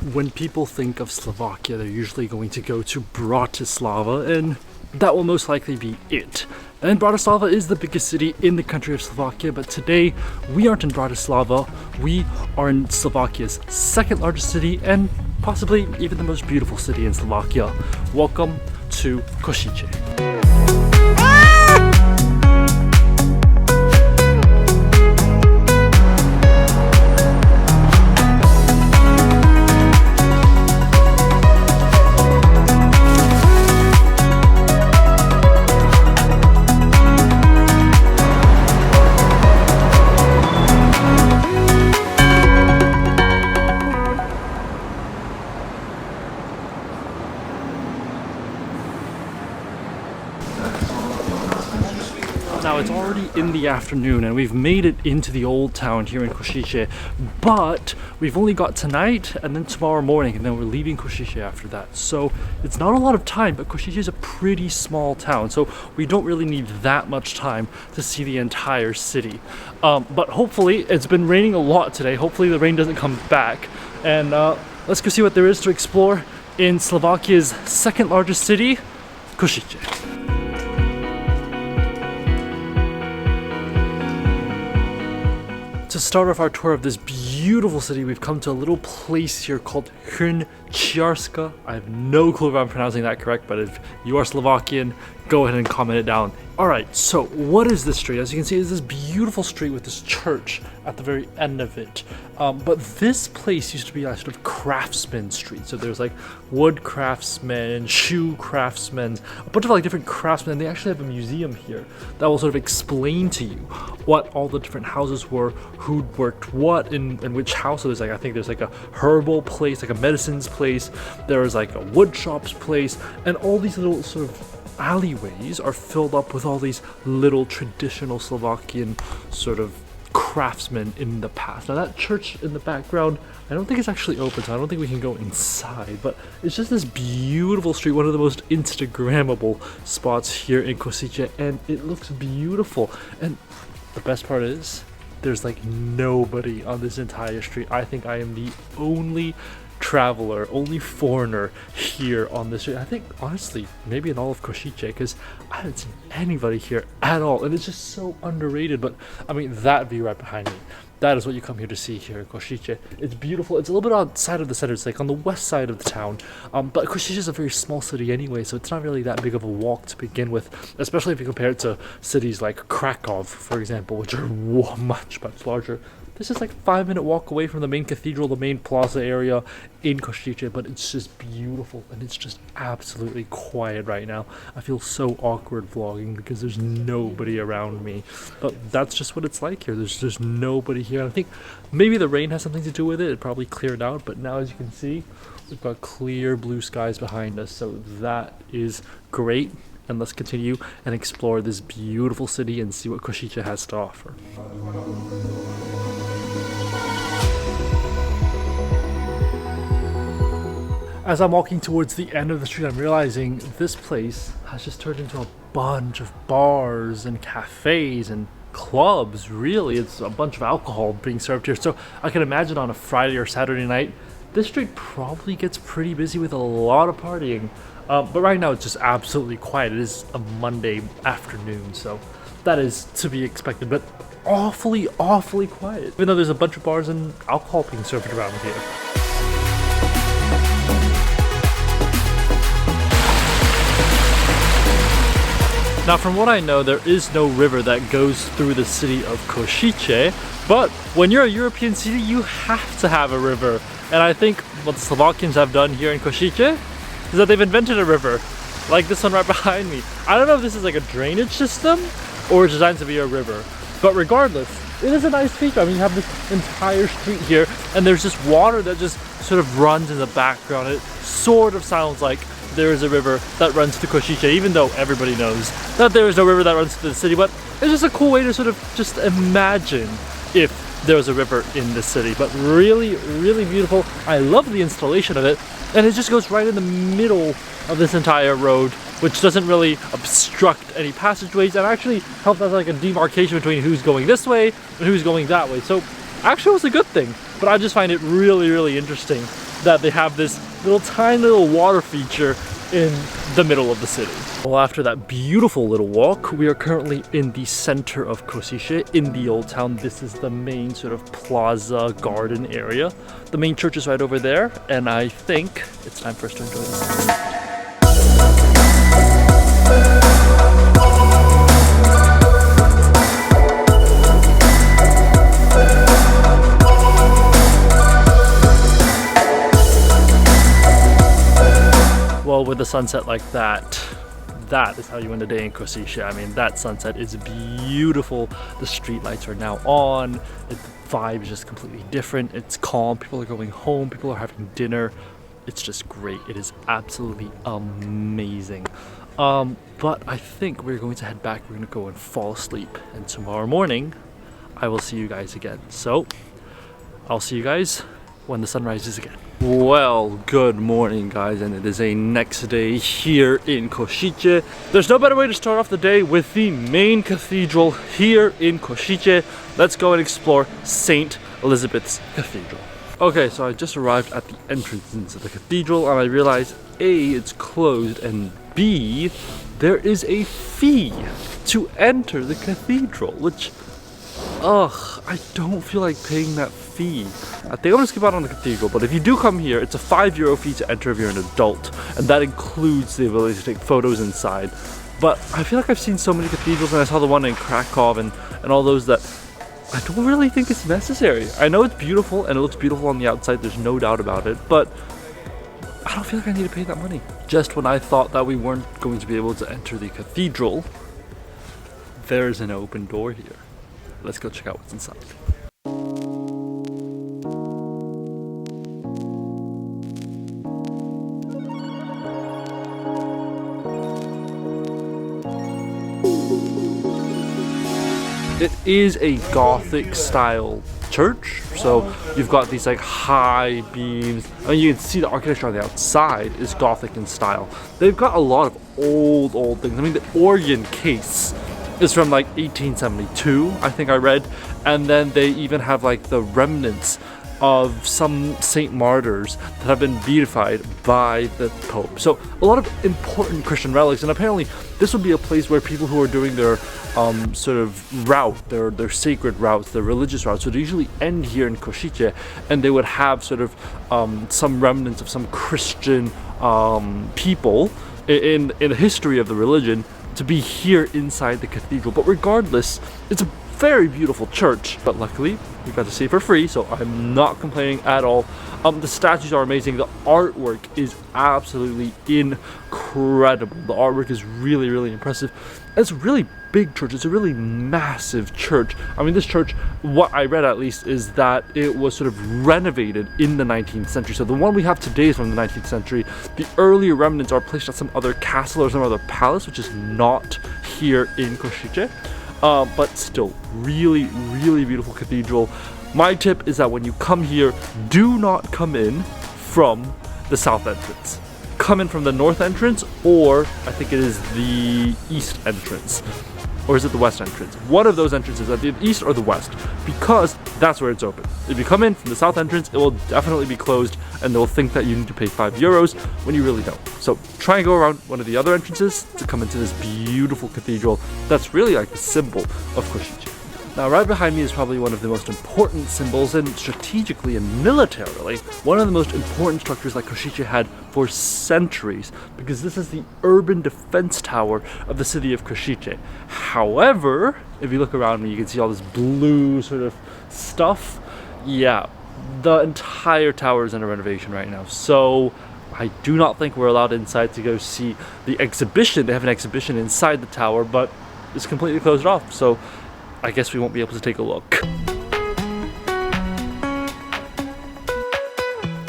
When people think of Slovakia, they're usually going to go to Bratislava, and that will most likely be it. And Bratislava is the biggest city in the country of Slovakia, but today we aren't in Bratislava, we are in Slovakia's second largest city and possibly even the most beautiful city in Slovakia. Welcome to Kosice. Now it's already in the afternoon and we've made it into the old town here in Kosice, but we've only got tonight and then tomorrow morning, and then we're leaving Kosice after that. So it's not a lot of time, but Kosice is a pretty small town, so we don't really need that much time to see the entire city. But hopefully, it's been raining a lot today. Hopefully the rain doesn't come back, and let's go see what there is to explore in Slovakia's second largest city, Kosice. To start off our tour of this beautiful city, we've come to a little place here called Hrnčiarska. I have no clue if I'm pronouncing that correct, but if you are Slovakian, go ahead and comment it down. Alright, so what is this street? As you can see, it's this beautiful street with this church at the very end of it. But this place used to be a sort of Craftsman Street. So there's like wood craftsmen, shoe craftsmen, a bunch of like different craftsmen. They actually have a museum here that will sort of explain to you what all the different houses were, who worked what in which house. So there's like, I think there's like a herbal place, like a medicines place. There's like a wood shops place, and all these little sort of alleyways are filled up with all these little traditional Slovakian sort of craftsmen in the past. Now that church in the background, I don't think it's actually open, so I don't think we can go inside, but it's just this beautiful street, one of the most Instagrammable spots here in Kosice, and it looks beautiful. And the best part is there's like nobody on this entire street. I think I am the only traveler, only foreigner here on this street. I think honestly maybe in all of Kosice, because I haven't seen anybody here at all, and it's just so underrated. But I mean, that view right behind me, that is what you come here to see here in Kosice. It's beautiful. It's a little bit outside of the center. It's like on the west side of the town, but Kosice is a very small city anyway, so it's not really that big of a walk to begin with, especially if you compare it to cities like Krakow, for example, which are much larger. This is like a 5-minute walk away from the main cathedral, the main plaza area in Kosice, but it's just beautiful and it's just absolutely quiet right now. I feel so awkward vlogging because there's nobody around me, but that's just what it's like here. There's just nobody here. I think maybe the rain has something to do with it. It probably cleared out, but now as you can see, we've got clear blue skies behind us, so that is great. And let's continue and explore this beautiful city and see what Kosice has to offer. As I'm walking towards the end of the street, I'm realizing this place has just turned into a bunch of bars and cafes and clubs. Really, it's a bunch of alcohol being served here. So I can imagine on a Friday or Saturday night, this street probably gets pretty busy with a lot of partying. But right now it's just absolutely quiet. It is a Monday afternoon, so that is to be expected, but awfully quiet, even though there's a bunch of bars and alcohol being served around here. Now, from what I know, there is no river that goes through the city of Kosice, but when you're a European city, you have to have a river. And I think what the Slovakians have done here in Kosice is that they've invented a river, like this one right behind me. I don't know if this is like a drainage system or it's designed to be a river, but regardless, it is a nice feature. I mean, you have this entire street here, and there's just water that just sort of runs in the background. It sort of sounds like there is a river that runs through Kosice, even though everybody knows that there is no river that runs through the city. But it's just a cool way to sort of just imagine if there was a river in the city. But really beautiful. I love the installation of it, and it just goes right in the middle of this entire road, which doesn't really obstruct any passageways and actually helps as like a demarcation between who's going this way and who's going that way. So actually it was a good thing, but I just find it really interesting that they have this little tiny little water feature in the middle of the city. Well, after that beautiful little walk, we are currently in the center of Kosice, in the old town. This is the main sort of plaza garden area. The main church is right over there, and I think it's time for us to enjoy this. Well, with a sunset like that, that is how you end a day in Kosice. I mean, that sunset is beautiful. The street lights are now on. The vibe is just completely different. It's calm. People are going home. People are having dinner. It's just great. It is absolutely amazing. But I think we're going to head back. We're going to go and fall asleep. And tomorrow morning, I will see you guys again. So, I'll see you guys when the sun rises again. Well, good morning guys, and it is a next day here in Kosice. There's no better way to start off the day with the main cathedral here in Kosice. Let's go and explore St. Elizabeths Cathedral. Okay, so I just arrived at the entrance into the cathedral and I realized A, it's closed, and B, there is a fee to enter the cathedral, which, I don't feel like paying that fee. I think I'm gonna skip out on the cathedral, but if you do come here, it's a €5 fee to enter if you're an adult, and that includes the ability to take photos inside. But I feel like I've seen so many cathedrals, and I saw the one in Krakow and all those, that I don't really think it's necessary. I know it's beautiful and it looks beautiful on the outside, there's no doubt about it, but I don't feel like I need to pay that money. Just when I thought that we weren't going to be able to enter the cathedral, there's an open door here. Let's go check out what's inside. It is a Gothic style church, so you've got these like high beams. I mean, you can see the architecture on the outside is Gothic in style. They've got a lot of old things. I mean, the organ case is from like 1872, I think I read, and then they even have like the remnants of some saint martyrs that have been beatified by the Pope. So a lot of important Christian relics, and apparently this would be a place where people who are doing their sort of route, their sacred routes, their religious routes, would usually end here in Kosice, and they would have sort of some remnants of some Christian people in the history of the religion to be here inside the cathedral. But regardless, it's a very beautiful church, but luckily we got to see it for free, so I'm not complaining at all. The statues are amazing. The artwork is absolutely incredible. The artwork is really impressive. It's a really big church. It's a really massive church. I mean, this church, what I read at least, is that it was sort of renovated in the 19th century. So the one we have today is from the 19th century. The earlier remnants are placed at some other castle or some other palace, which is not here in Kosice. But still, really beautiful cathedral. My tip is that when you come here, do not come in from the south entrance. Come in from the north entrance, or I think it is the east entrance. Or is it the west entrance? One of those entrances, at the east or the west, because that's where it's open. If you come in from the south entrance, it will definitely be closed, and they'll think that you need to pay €5 when you really don't. So try and go around one of the other entrances to come into this beautiful cathedral that's really like the symbol of Kosice. Now, right behind me is probably one of the most important symbols, and strategically and militarily, one of the most important structures that Kosice had for centuries, because this is the urban defense tower of the city of Kosice. However, if you look around me, you can see all this blue sort of stuff. Yeah, the entire tower is under renovation right now, so I do not think we're allowed inside to go see the exhibition. They have an exhibition inside the tower, but it's completely closed off, so I guess we won't be able to take a look.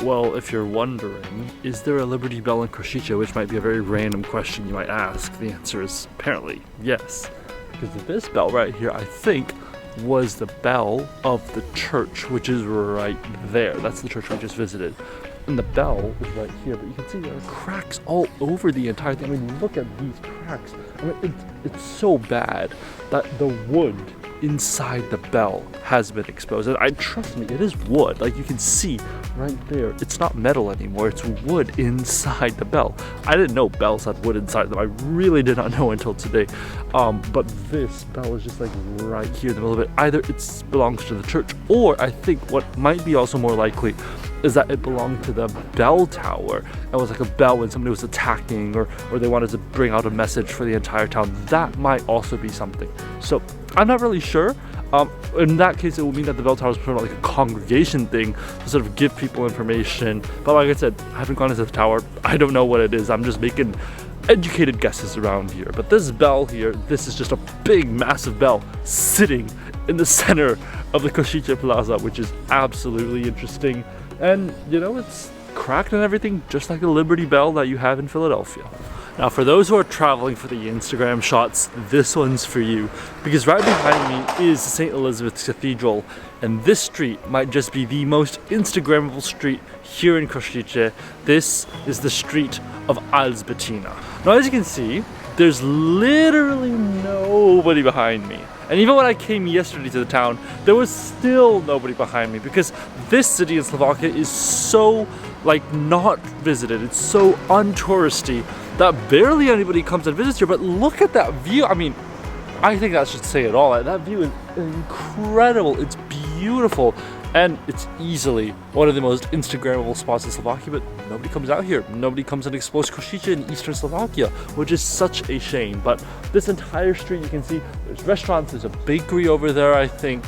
Well, if you're wondering, is there a Liberty Bell in Kosice, which might be a very random question you might ask, the answer is apparently yes. Because this bell right here, I think, was the bell of the church, which is right there. That's the church we just visited. And the bell is right here, but you can see there are cracks all over the entire thing. I mean, look at these cracks. I mean, it's so bad that the wood inside the bell has been exposed. And trust me, it is wood. Like you can see right there, it's not metal anymore, it's wood inside the bell. I didn't know bells had wood inside them. I really did not know until today. But this bell is just like right here in the middle of it. Either it belongs to the church, or I think what might be also more likely is that it belonged to the bell tower. It was like a bell when somebody was attacking, or they wanted to bring out a message for the entire town. That might also be something. So I'm not really sure. In that case, it would mean that the bell tower is sort of like a congregation thing to sort of give people information. But like I said, I haven't gone into the tower. I don't know what it is. I'm just making educated guesses around here. But this bell here, this is just a big, massive bell sitting in the center of the Kosice Plaza, which is absolutely interesting. And, you know, it's cracked and everything, just like the Liberty Bell that you have in Philadelphia. Now, for those who are traveling for the Instagram shots, this one's for you, because right behind me is St. Elizabeths Cathedral, and this street might just be the most Instagrammable street here in Kosice. This is the street of Alzbetina. Now, as you can see, there's literally nobody behind me. And even when I came yesterday to the town, there was still nobody behind me, because this city in Slovakia is so not visited. It's so untouristy that barely anybody comes and visits here. But look at that view. I mean, I think that should say it all. That view is incredible. It's beautiful. And it's easily one of the most Instagrammable spots in Slovakia, but nobody comes out here. Nobody comes and explores Kosice in eastern Slovakia, which is such a shame. But this entire street, you can see there's restaurants, there's a bakery over there, I think.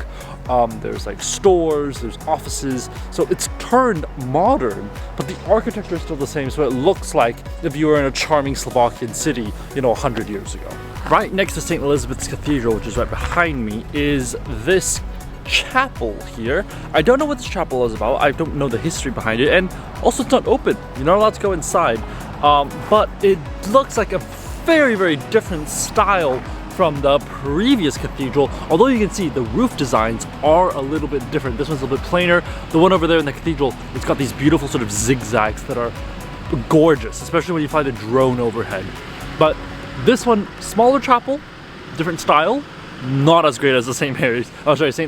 There's like stores, there's offices. So it's turned modern, but the architecture is still the same. So it looks like if you were in a charming Slovakian city, 100 years ago. Right next to St. Elizabeths Cathedral, which is right behind me, is this chapel here. I don't know what this chapel is about. I don't know the history behind it, and also it's not open. You're not allowed to go inside. But it looks like a very, very different style from the previous cathedral, although you can see the roof designs are a little bit different. This one's a little bit plainer. The one over there in the cathedral, it's got these beautiful sort of zigzags that are gorgeous, especially when you fly the drone overhead. But this one, smaller chapel, different style, not as great as the St.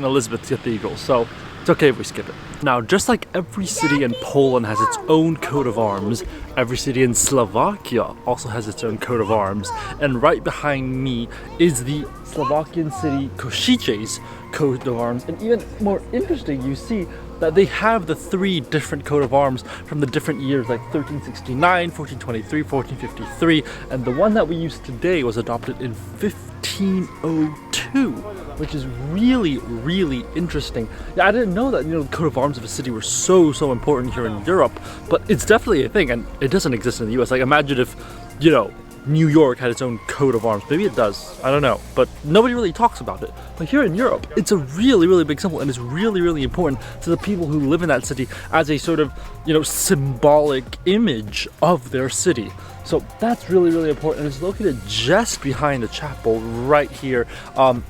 Elizabeths Cathedral, so it's okay if we skip it. Now, just like every city in Poland has its own coat of arms, every city in Slovakia also has its own coat of arms, and right behind me is the Slovakian city Kosice's coat of arms. And even more interesting, you see that they have the three different coat of arms from the different years, like 1369, 1423, 1453, and the one that we use today was adopted in 1502, which is really, really interesting. Yeah, I didn't know that, the coat of arms of a city were so important here in Europe, but it's definitely a thing, and it doesn't exist in the US. Like, imagine if, New York had its own coat of arms. Maybe it does, I don't know, but nobody really talks about it. But here in Europe, it's a really, really big symbol, and it's really, really important to the people who live in that city as a sort of, symbolic image of their city. So that's really, really important. And it's located just behind the chapel right here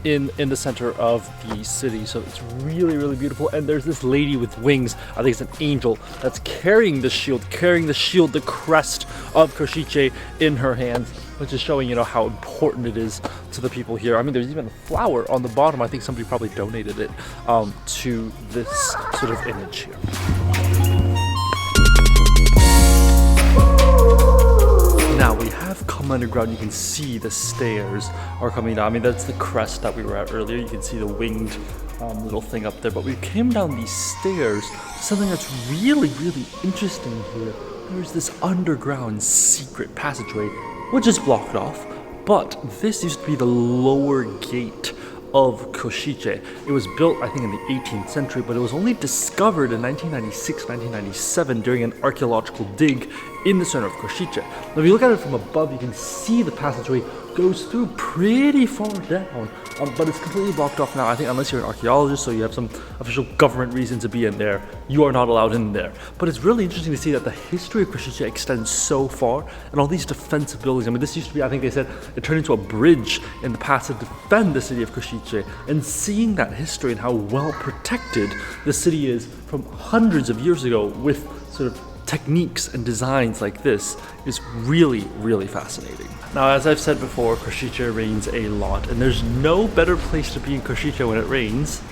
in the center of the city. So it's really, really beautiful. And there's this lady with wings, I think it's an angel, that's carrying the shield, the crest of Kosice in her hands, which is showing, how important it is to the people here. I mean, there's even a flower on the bottom. I think somebody probably donated it to this sort of image here. Now we have come underground. You can see the stairs are coming down. I mean, that's the crest that we were at earlier. You can see the winged little thing up there. But we came down these stairs to something that's really, really interesting here. There's this underground secret passageway, which is blocked off. But this used to be the lower gate of Kosice. It was built, I think, in the 18th century, but it was only discovered in 1996, 1997 during an archaeological dig in the center of Kosice. Now, if you look at it from above, you can see the passageway goes through pretty far down, but it's completely blocked off now. I think unless you're an archaeologist, so you have some official government reason to be in there, you are not allowed in there. But it's really interesting to see that the history of Kosice extends so far, and all these defensive buildings. I mean, this used to be, I think they said, it turned into a bridge in the past to defend the city of Kosice. And seeing that history and how well protected the city is from hundreds of years ago with sort of techniques and designs like this is really, really fascinating. Now, as I've said before, Kosice rains a lot, and there's no better place to be in Kosice when it rains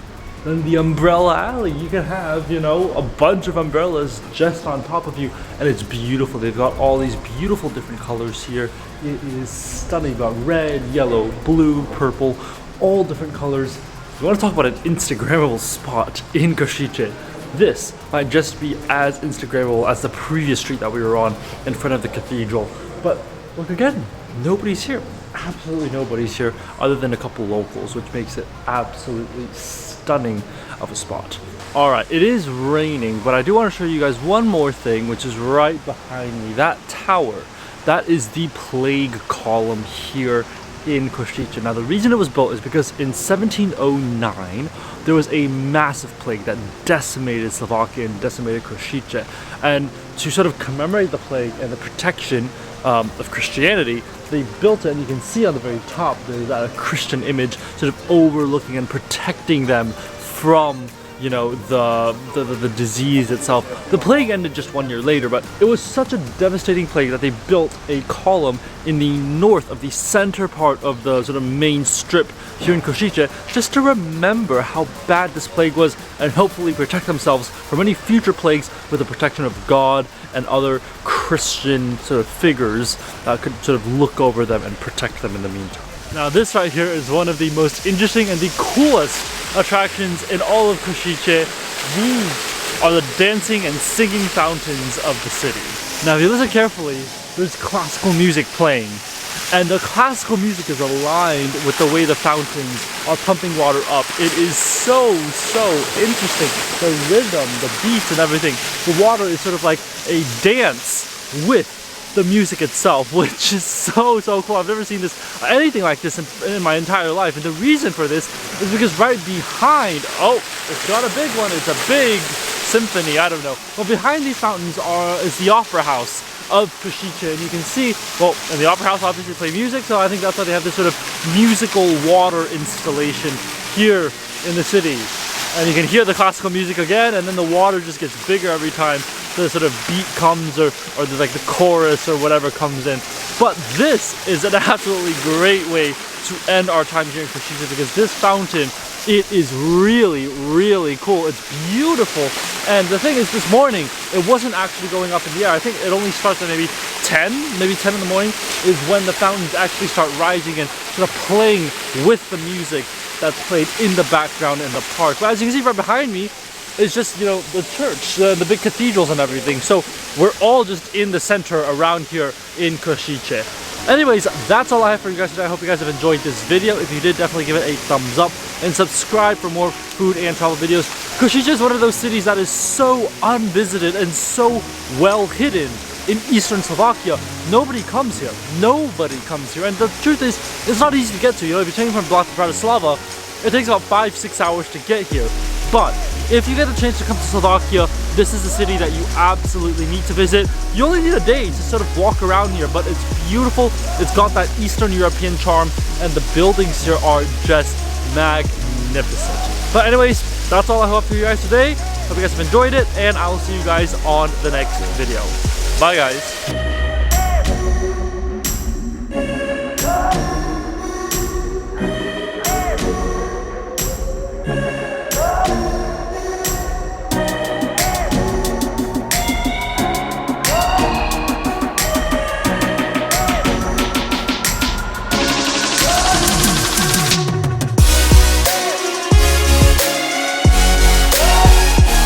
than the umbrella alley. You can have, you know, a bunch of umbrellas just on top of you, and it's beautiful. They've got all these beautiful different colors here. It is stunning. You've got red, yellow, blue, purple, all different colors. If you want to talk about an Instagrammable spot in Kosice, this might just be as Instagrammable as the previous street that we were on in front of the cathedral. But look again, nobody's here. Absolutely nobody's here other than a couple locals, which makes it absolutely stunning of a spot. Alright, it is raining, but I do want to show you guys one more thing, which is right behind me. That tower, that is the plague column here in Kosice. Now, the reason it was built is because in 1709 there was a massive plague that decimated Slovakia and decimated Kosice, and to sort of commemorate the plague and the protection of Christianity, they built it, and you can see on the very top there's that Christian image sort of overlooking and protecting them from, you know, the disease itself. The plague ended just 1 year later, but it was such a devastating plague that they built a column in the north of the center part of the sort of main strip here in Kosice, just to remember how bad this plague was and hopefully protect themselves from any future plagues with the protection of God and other Christian sort of figures that could sort of look over them and protect them in the meantime. Now, this right here is one of the most interesting and the coolest attractions in all of Kosice. These are the dancing and singing fountains of the city. Now, if you listen carefully, there's classical music playing, and the classical music is aligned with the way the fountains are pumping water up. It is so interesting. The rhythm, the beats and everything. The water is sort of like a dance with the music itself, which is so cool. I've never seen anything like this in my entire life, and the reason for this is because right behind, oh, it's got a big one, it's a big symphony, I don't know. Well, behind these fountains is the opera house of Kosice, and you can see, well, in the opera house obviously play music, so I think that's why they have this sort of musical water installation here in the city. And you can hear the classical music again, and then the water just gets bigger every time the sort of beat comes, or like the chorus or whatever comes in. But this is an absolutely great way to end our time here in Kosice, because this fountain, it is really cool. It's beautiful. And the thing is, this morning, it wasn't actually going up in the air. I think it only starts at maybe 10 in the morning is when the fountains actually start rising and sort of playing with the music that's played in the background in the park. But as you can see right behind me, it's just, you know, the church, the big cathedrals and everything. So we're all just in the center around here in Kosice. Anyways, that's all I have for you guys today. I hope you guys have enjoyed this video. If you did, definitely give it a thumbs up and subscribe for more food and travel videos. Kosice is one of those cities that is so unvisited and so well hidden in eastern Slovakia. Nobody comes here. Nobody comes here. And the truth is, it's not easy to get to. You know, if you're taking from Bratislava, it takes about 5-6 hours to get here. But if you get a chance to come to Slovakia, this is a city that you absolutely need to visit. You only need a day to sort of walk around here, but it's beautiful. It's got that Eastern European charm, and the buildings here are just magnificent. But anyways, that's all I have for you guys today. Hope you guys have enjoyed it, and I will see you guys on the next video. Bye guys.